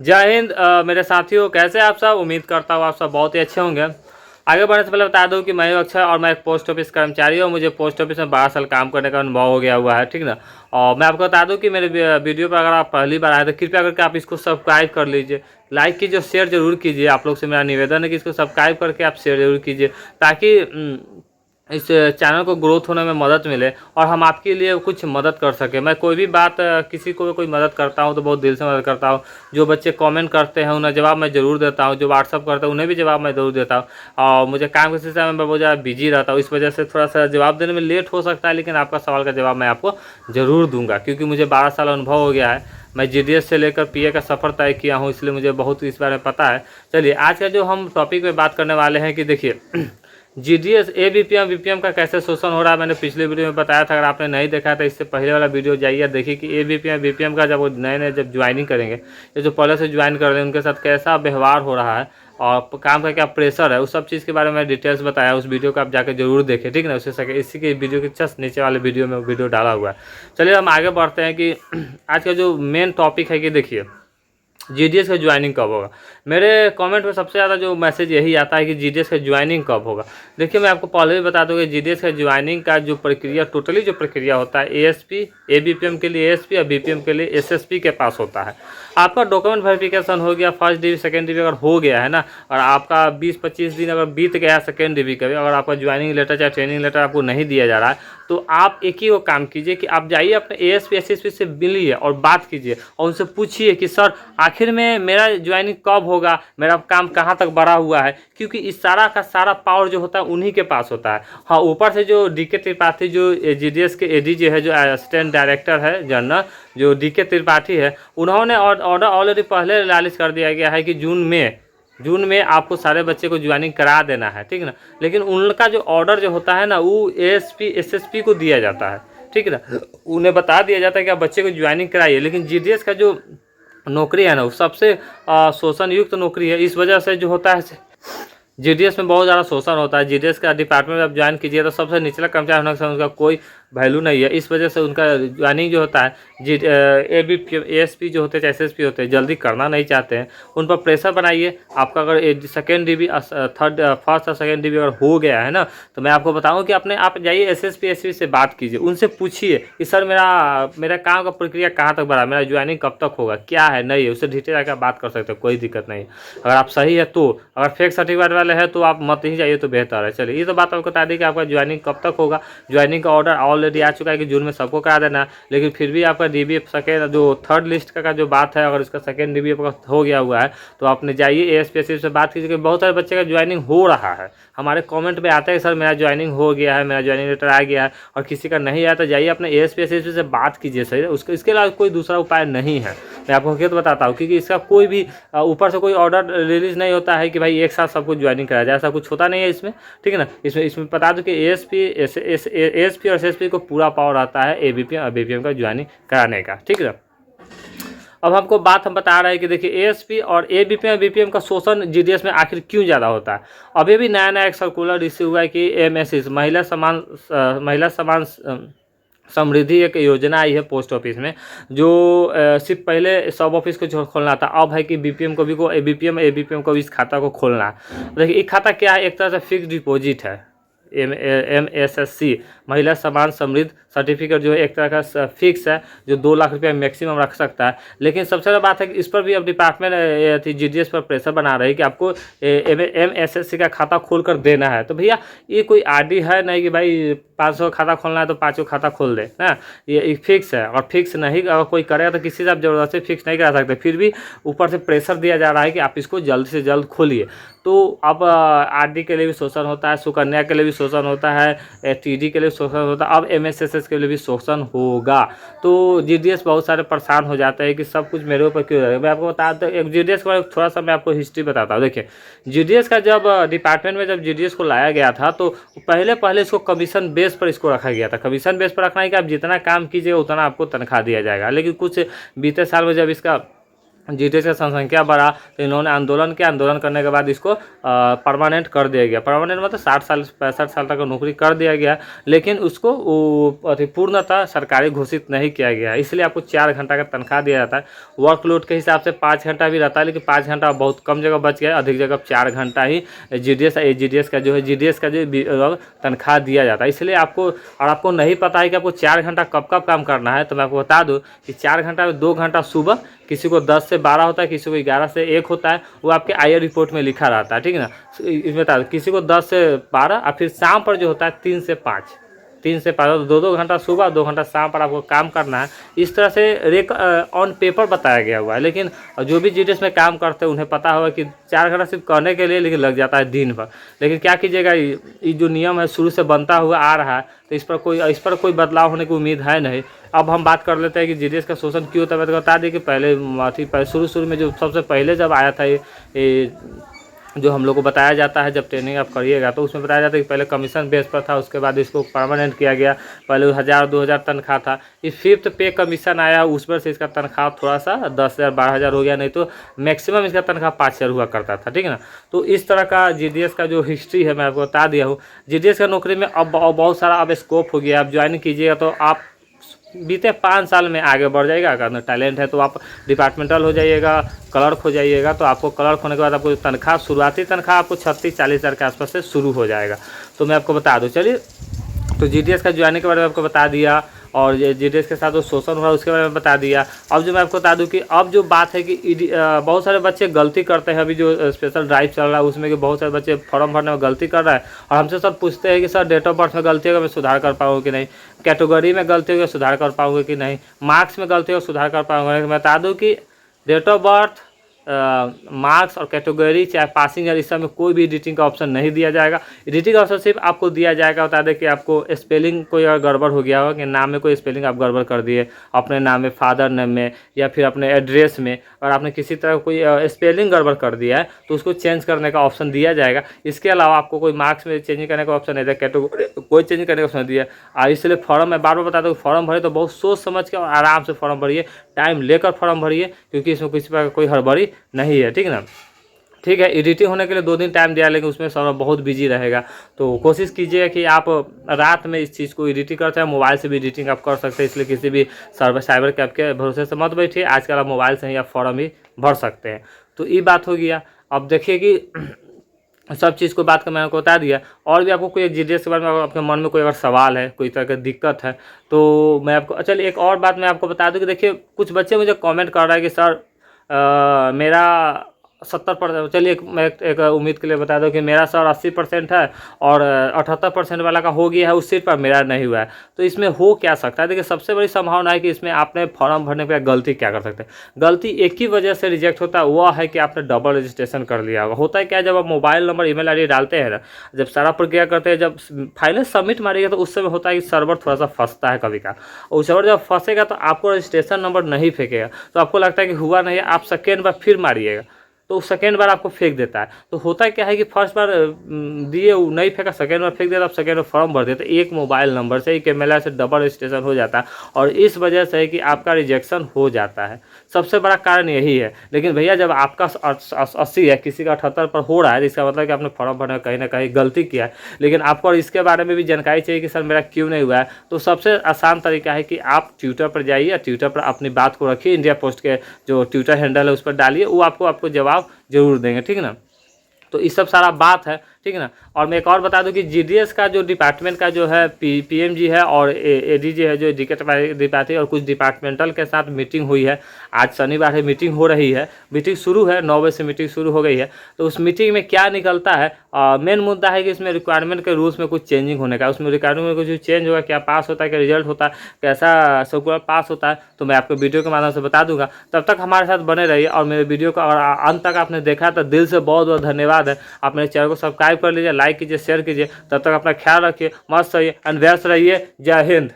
जय हिंद मेरे साथियों, कैसे आप सब। उम्मीद करता हूँ आप सब बहुत ही अच्छे होंगे। आगे बढ़ने से पहले बता दूं कि मैं हूं अक्षय और मैं एक पोस्ट ऑफिस कर्मचारी हूँ। मुझे पोस्ट ऑफिस में 12 साल काम करने का अनुभव हो गया हुआ है, ठीक ना। और मैं आपको बता दूं कि मेरे वीडियो पर अगर आप पहली बार आए तो कृपया करके आप इसको सब्सक्राइब कर लीजिए, लाइक कीजिए, शेयर जरूर कीजिए। आप लोग से मेरा निवेदन है कि इसको सब्सक्राइब करके आप शेयर जरूर कीजिए, ताकि इस चैनल को ग्रोथ होने में मदद मिले और हम आपके लिए कुछ मदद कर सकें। मैं कोई भी बात किसी को कोई मदद करता हूं तो बहुत दिल से मदद करता हूं। जो बच्चे कमेंट करते हैं उन्हें जवाब मैं ज़रूर देता हूं, जो व्हाट्सअप करते हैं उन्हें भी जवाब मैं ज़रूर देता हूं। और मुझे काम के सिलसिले में बहुत ज़्यादा बिजी रहता हूँ, इस वजह से थोड़ा सा जवाब देने में लेट हो सकता है, लेकिन आपका सवाल का जवाब मैं आपको ज़रूर दूंगा, क्योंकि मुझे 12 साल अनुभव हो गया है। मैं जीडीएस से लेकर पीए का सफ़र तय किया हूँ, इसलिए मुझे बहुत इस बारे में पता है। चलिए आज का जो हम टॉपिक पे बात करने वाले हैं कि देखिए जीडीएस एबीपीएम बीपीएम का कैसे शोषण हो रहा है। मैंने पिछले वीडियो में बताया था, अगर आपने नहीं देखा था इससे पहले वाला वीडियो जाइए देखिए कि एबीपीएम बीपीएम का जब वो नए नए जब ज्वाइनिंग करेंगे, ये जो पहले से ज्वाइन कर रहे हैं उनके साथ कैसा व्यवहार हो रहा है और काम का क्या प्रेशर है, उस सब चीज़ के बारे में डिटेल्स बताया। उस वीडियो को आप जाकर जरूर देखें, ठीक ना। उससे इसी के वीडियो के जस्ट नीचे वाले वीडियो में वीडियो डाला हुआ है। चलिए हम आगे बढ़ते हैं कि आज का जो मेन टॉपिक है कि देखिए जीडीएस का ज्वाइनिंग कब होगा। मेरे कमेंट में सबसे ज़्यादा जो मैसेज यही आता है कि जीडीएस का ज्वाइनिंग कब होगा। देखिए मैं आपको पहले भी बता दूं कि जीडीएस का ज्वाइनिंग का जो प्रक्रिया टोटली जो प्रक्रिया होता है एएसपी एबीपीएम के लिए एएसपी और बीपीएम के लिए एसएसपी के पास होता है। आपका डॉक्यूमेंट वेरिफिकेशन हो गया, फर्स्ट डीबी सेकेंड डीबी अगर हो गया है ना, और आपका 20-25 दिन अगर बीत गया सेकेंड डीबी का भी, अगर आपका ज्वाइनिंग लेटर चाहे ट्रेनिंग लेटर आपको नहीं दिया जा रहा है, तो आप एक ही वो काम कीजिए कि आप जाइए अपने एएसपी एसएसपी से मिलिए और बात कीजिए और उनसे पूछिए कि सर आखिर में मेरा ज्वाइनिंग कब होगा, मेरा काम कहाँ तक बढ़ा हुआ है, क्योंकि इस सारा का सारा पावर जो होता है उन्हीं के पास होता है। हाँ, ऊपर से जो डीके त्रिपाठी जो जीडीएस के एडीजी है, जो असिस्टेंट डायरेक्टर है जनरल, जो डीके त्रिपाठी है, उन्होंने ऑर्डर ऑलरेडी पहले रिलीज कर दिया गया है कि जून में आपको सारे बच्चे को ज्वाइनिंग करा देना है, ठीक ना। लेकिन उनका जो ऑर्डर जो होता है ना, वो एएसपी एसएसपी को दिया जाता है, ठीक है ना। उन्हें बता दिया जाता है कि आप बच्चे को ज्वाइनिंग कराइए। लेकिन जीडीएस का जो नौकरी है ना, वो सबसे शोषण युक्त नौकरी है। इस वजह से जो होता है जीडीएस में बहुत ज़्यादा शोषण होता है। जीडीएस का डिपार्टमेंट में आप ज्वाइन कीजिए तो सबसे निचला कर्मचारी होने से उनका कोई वैल्यू नहीं है। इस वजह से उनका ज्वाइनिंग जो होता है एबीपी एएसपी जो होते हैं एसएसपी होते हैं जल्दी करना नहीं चाहते हैं, उन पर प्रेशर बनाइए। आपका अगर सेकेंड डीबी फर्स्ट और सेकेंड डीबी अगर हो गया है ना, तो मैं आपको बताऊँ कि अपने आप जाइए एसएसपी एसपी से बात कीजिए, उनसे पूछिए कि सर मेरा काम का प्रक्रिया कहाँ तक बढ़ा, मेरा ज्वाइनिंग कब तक होगा, क्या है नहीं है, उससे डिटेल आकर बात कर सकते हो, कोई दिक्कत नहीं। अगर आप सही है तो, अगर फेक सर्टिफिकेट वाले है तो आप मत ही जाइए तो बेहतर है। चलिए ये तो बात आपको बता दी कि आपका ज्वाइनिंग कब तक होगा। ज्वाइनिंग का ऑर्डर ऑलरेडी आ चुका है कि जून में सबको करा देना है, लेकिन फिर भी आपका डीबी सेकेंड जो थर्ड लिस्ट का जो बात है, अगर उसका सेकेंड डीबी हो गया हुआ है तो आपने जाइए एएसपी से बात कीजिए। बहुत सारे बच्चे का ज्वाइनिंग हो रहा है, हमारे कमेंट में आता है सर मेरा ज्वाइनिंग हो गया है, मेरा ज्वाइनिंग लेटर आ गया है, और किसी का नहीं आया तो जाइए अपने एएसपी से बात कीजिए। सही है, इसके अलावा कोई दूसरा उपाय नहीं है। मैं आपको हकीकत बताता हूँ, क्योंकि इसका कोई भी ऊपर से कोई ऑर्डर रिलीज नहीं होता है कि भाई एक साथ सबको ज्वाइनिंग कराया जाए, ऐसा कुछ होता नहीं है इसमें, ठीक है ना। इसमें बता दूं कि एएसपी और एसएसपी को पूरा पावर आता है एबीपीएम और बीपीएम का ज्वाइनिंग कराने का, ठीक है ना। अब हमको बात हम बता रहे हैं कि देखिए एएसपी और एबीपीएम बीपीएम का शोषण जीडीएस में आखिर क्यों ज़्यादा होता है। अभी भी नया नया एक सर्कुलर इश्यू हुआ है कि एमएससी महिला समान समृद्धि एक योजना आई है पोस्ट ऑफिस में, जो सिर्फ पहले सब ऑफिस को खोलना था, अब है कि बीपीएम को भी को एबीपीएम को भी इस खाता को खोलना है। देखिए ये खाता क्या है, एक तरह से फिक्स डिपॉजिट है। MSSC महिला समान समृद्ध सर्टिफिकेट जो है एक तरह का फिक्स है, जो 2 लाख रुपया मैक्सिमम रख सकता है। लेकिन सबसे ज़्यादा बात है कि इस पर भी अब डिपार्टमेंट जीडीएस पर प्रेशर बना रही है कि आपको MSSC का खाता खोल कर देना है। तो भैया ये कोई आरडी है नहीं कि भाई 500 खाता खोलना है तो 5 खाता खोल दे ना, ये फिक्स है। और फिक्स नहीं अगर कोई करेगा तो किसी से आप जबरदस्ती फिक्स नहीं करा सकते। फिर भी ऊपर से प्रेशर दिया जा रहा है कि आप इसको जल्द से जल्द खोलिए। तो अब आरडी के लिए भी शोषण होता है, सुकन्या के लिए भी शोषण होता है, टीडी के लिए शोषण होता है, अब एमएसएसएस के लिए भी शोषण होगा। तो जीडीएस बहुत सारे परेशान हो जाते हैं कि सब कुछ मेरे ऊपर क्यों है। मैं आपको बताता हूँ जीडीएस का थोड़ा सा मैं आपको हिस्ट्री बताता हूँ। देखिए जीडीएस का जब डिपार्टमेंट में जब जीडीएस को लाया गया था तो पहले इसको कमीशन बेस पर इसको रखा गया था। कमीशन बेस पर रखना है कि आप जितना काम कीजिएगा उतना आपको तनख्वाह दिया जाएगा। लेकिन कुछ बीते साल में जब इसका जीडीएस का जनसंख्या बढ़ा तो इन्होंने आंदोलन किया। आंदोलन करने के बाद इसको परमानेंट कर दिया गया। परमानेंट मतलब 60 साल 65 साल तक नौकरी कर दिया गया, लेकिन उसको पूर्णतः सरकारी घोषित नहीं किया गया। इसलिए आपको 4 घंटा का तनख्वाह दिया जाता है। वर्कलोड के हिसाब से 5 घंटा भी रहता है, लेकिन 5 घंटा बहुत कम जगह बच गया, अधिक जगह 4 घंटा ही जीडीएस का जो तनख्वाह दिया जाता है। इसलिए आपको, और आपको नहीं पता है कि आपको 4 घंटा कब कब काम करना है, तो मैं आपको बता दूँ कि 4 घंटा में 2 घंटा सुबह, किसी को 10 से 12 होता है, किसी को 11 से 1 होता है, वो आपके आईआर रिपोर्ट में लिखा रहता है, ठीक है ना। इसमें बता दो किसी को 10 से 12, और फिर शाम पर जो होता है 3 से 5, 3 से 5, तो 2-2 घंटा सुबह, 2 घंटा शाम पर आपको काम करना है। इस तरह से ऑन पेपर बताया गया हुआ है, लेकिन जो भी जीडीएस में काम करते हैं उन्हें पता होगा कि 4 घंटा सिर्फ करने के लिए लेकिन लग जाता है दिन भर। लेकिन क्या कीजिएगा, ये जो नियम है शुरू से बनता हुआ आ रहा है, तो इस पर कोई बदलाव होने की उम्मीद है नहीं। अब हम बात कर लेते हैं कि जीडीएस का शोषण क्यों होता है। तो बता दें कि पहले शुरू में जो सबसे पहले जब आया था ये जो हम लोग को बताया जाता है, जब ट्रेनिंग आप करिएगा तो उसमें बताया जाता है कि पहले कमीशन बेस पर था, उसके बाद इसको परमानेंट किया गया। पहले 1000-2000 तनख्वाह था। इस 5th पे कमीशन आया, उस पर से इसका तनख्वाह थोड़ा सा 10,000-12,000 हो गया, नहीं तो मैक्सिमम इसका तनख्वाह 5,000 हुआ करता था, ठीक है ना। तो इस तरह का जीडीएस का जो हिस्ट्री है मैं आपको बता दिया हूँ। जीडीएस का नौकरी में अब बहुत सारा अब स्कोप हो गया। आप ज्वाइन कीजिएगा तो आप बीते 5 साल में आगे बढ़ जाएगा। अगर टैलेंट है तो आप डिपार्टमेंटल हो जाइएगा, क्लर्क हो जाइएगा। तो आपको क्लर्क होने के बाद आपको तनख्वाह, शुरुआती तनख्वाह आपको 36-40 हज़ार के आसपास से शुरू हो जाएगा। तो मैं आपको बता दूं, चलिए, तो जीडीएस का ज्वाइनिंग के बारे में आपको बता दिया, और जीडीएस के साथ जो शोषण हुआ उसके बारे में बता दिया। अब जो मैं आपको बता दूं कि अब जो बात है कि बहुत सारे बच्चे गलती करते हैं। अभी जो स्पेशल ड्राइव चल रहा है उसमें कि बहुत सारे बच्चे फॉर्म भरने में गलती कर रहा है, और हमसे सर पूछते हैं कि सर डेट ऑफ बर्थ में गलती होगा, मैं सुधार कर पाऊँगा कि नहीं, कैटेगरी में गलती होगी सुधार कर पाऊँगा कि नहीं, मार्क्स में गलती होगा सुधार कर पाऊँगा। मैं बता दूँ कि डेट ऑफ बर्थ, मार्क्स और कैटेगरी, चाहे पासिंग या इस सब में कोई भी एडिटिंग का ऑप्शन नहीं दिया जाएगा। एडिटिंग का ऑप्शन सिर्फ आपको दिया जाएगा, बता दें कि आपको स्पेलिंग कोई अगर गड़बड़ हो गया हो कि नाम में कोई स्पेलिंग आप गड़बड़ कर दिए अपने नाम में, फादर नेम में, या फिर अपने एड्रेस में, और आपने किसी तरह कोई स्पेलिंग गड़बड़ कर दिया है तो उसको चेंज करने का ऑप्शन दिया जाएगा। इसके अलावा आपको कोई मार्क्स में चेंज करने का ऑप्शन नहीं दिया, कैटेगरी कोई चेंज करने का ऑप्शन दिया। और इसलिए फॉर्म मैं बार बार बता दूँ, फॉर्म भरे तो बहुत सोच समझ के और आराम से फॉर्म भरिए, टाइम लेकर फॉर्म भरिए, क्योंकि इसमें किसी प्रकार कोई हड़बड़ी नहीं है, ठीक है ना। ठीक है, एडिटिंग होने के लिए 2 दिन टाइम दिया, लेकिन उसमें सर्वर बहुत बिजी रहेगा। तो कोशिश कीजिए कि आप रात में इस चीज़ को एडिटिंग करते हैं। मोबाइल से भी एडिटिंग आप कर सकते हैं, इसलिए किसी भी साइबर कैफ के भरोसे से मत बैठिए। आजकल आप मोबाइल से ही आप फॉर्म ही भर सकते हैं। तो ये बात हो गया। अब देखिए कि सब चीज़ को बात कर मैंने आपको बता दिया। और भी आपको कोई जीडीएस के बारे में आपके मन में कोई अगर सवाल है, कोई तरह की दिक्कत है, तो मैं आपको, चलिए एक और बात मैं आपको बता दूं कि देखिए कुछ बच्चे मुझे कमेंट कर रहे हैं कि सर मेरा 70%, चलिए मैं एक उम्मीद के लिए बता दूं कि मेरा सर 80% है और 78% वाला का हो गया है, उस सीट पर मेरा नहीं हुआ है। तो इसमें हो क्या सकता है? देखिए सबसे बड़ी संभावना है कि इसमें आपने फॉर्म भरने पर गलती क्या कर सकते हैं। गलती एक ही वजह से रिजेक्ट होता है, वह है कि आपने डबल रजिस्ट्रेशन कर लिया होगा। होता है क्या, जब आप मोबाइल नंबर, ईमेल आईडी डालते हैं ना, जब सारा प्रक्रिया करते हैं, जब फाइनल सबमिट मारिएगा तो उस समय होता है कि सर्वर थोड़ा सा फंसता है कभी का, और सर्वर जब फंसेगा तो आपको रजिस्ट्रेशन नंबर नहीं फेंकेगा। तो आपको लगता है कि हुआ नहीं, आप सेकेंड बार फिर मारिएगा तो सेकेंड बार आपको फेंक देता है। तो होता क्या है कि फर्स्ट बार दिए नहीं फेंका, सेकेंड बार फेंक देता, आप सेकेंड बार फॉर्म भर देते, एक मोबाइल नंबर से, एक ईमेल से डबल रजिस्ट्रेशन हो जाता है, और इस वजह से है कि आपका रिजेक्शन हो जाता है। सबसे बड़ा कारण यही है। लेकिन भैया जब आपका 80 है, किसी का 78 पर हो रहा है, इसका मतलब कि आपने फॉर्म भरने में कहीं ना कहीं गलती किया है। लेकिन आपको और इसके बारे में भी जानकारी चाहिए कि सर मेरा क्यों नहीं हुआ है, तो सबसे आसान तरीका है कि आप ट्विटर पर जाइए, ट्विटर पर अपनी बात को रखिए, इंडिया पोस्ट के जो ट्विटर हैंडल है उस पर डालिए, वो आपको जवाब जरूर देंगे, ठीक है ना। तो इस सब सारा बात है, ठीक है ना। और मैं एक और बता दूं कि जीडीएस का जो डिपार्टमेंट का जो है पीएमजी है और एडीजी है, जो डिपार्टमेंट और कुछ डिपार्टमेंटल के साथ मीटिंग हुई है। आज शनिवार है, मीटिंग हो रही है, मीटिंग शुरू है, 9 बजे से मीटिंग शुरू हो गई है। तो उस मीटिंग में क्या निकलता है, मेन मुद्दा है कि इसमें रिक्वायरमेंट के रूल्स में कुछ चेंजिंग होने का, उसमें रिक्वायरमेंट में कुछ चेंज होगा, क्या पास होता है, क्या रिजल्ट होता है, कैसा सर्कुलर पास होता है, तो मैं आपको वीडियो के माध्यम से बता दूंगा। तब तक हमारे साथ बने रहिए, और मेरे वीडियो को अगर अंत तक आपने देखा तो दिल से बहुत बहुत धन्यवाद है। आप मेरे चैनल को सब्सक्राइब कर लीजिए, लाइक कीजिए, शेयर कीजिए। तब तक अपना ख्याल रखिए, मस्त रहिए एंड व्यस्त रहिए। जय हिंद।